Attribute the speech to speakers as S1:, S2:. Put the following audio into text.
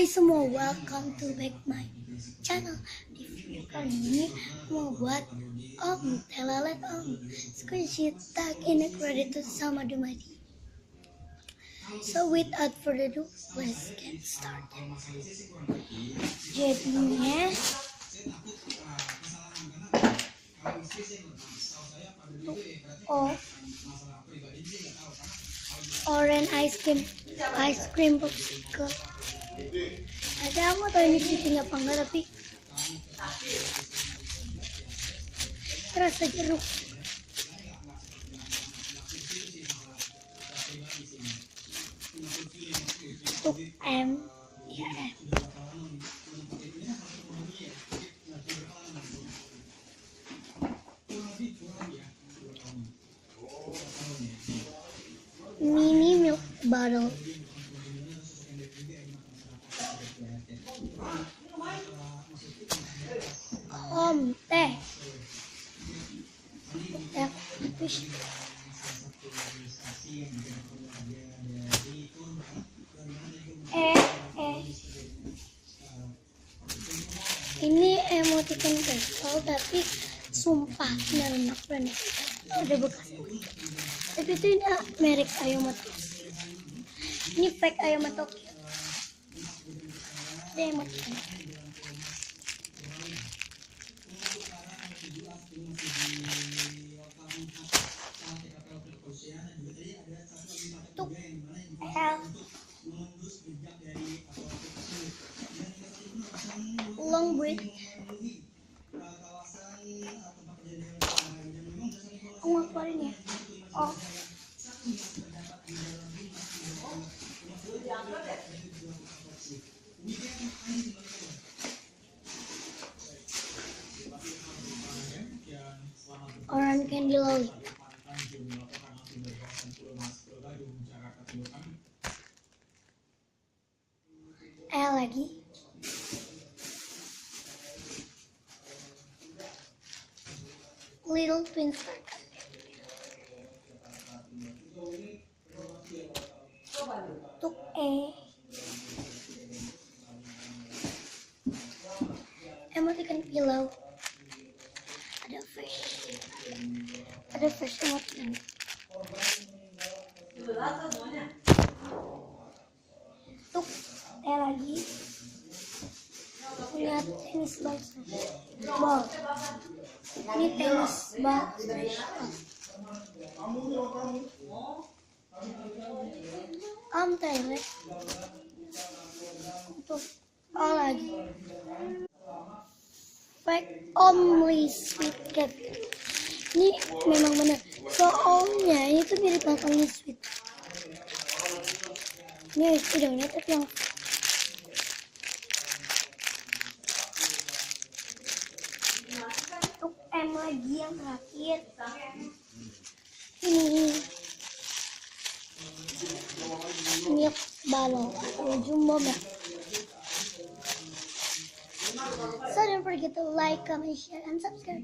S1: semua, welcome to back my channel. Di video kali ini mau buat telolet squishy tag ini credited sama dumadi. So without further ado, let's get started. Jadinya orange ice cream popsicle. Ada aku tahu ini cheating apa enggak, tapi terasa jeruk. Untuk M ya M. Mini milk bottle. Teh. Ini emoticon kristal, tapi sumpah enak banget. Ada bekas. Tapi itu ini merek Ayoma Tokyo. Ini fake Ayoma Tokyo. Ada emoticon. Untuk L long break. Aku mau keluarin ya. Orange candy lolly. Lagi little twin star. Untuk emoticon pillow. Ada fish emoticon. Untuk lagi punya tenis ball. Ini tenis ball special. Telolet. Untuk lagi fake only sweet cat. Ini memang benar. Soalnya ini tuh mirip banget only sweet. Ini videonya tapi yang untuk M lagi yang terakhir. Ini milk bottle atau jumbo milk. So don't forget to like, comment, share, and subscribe.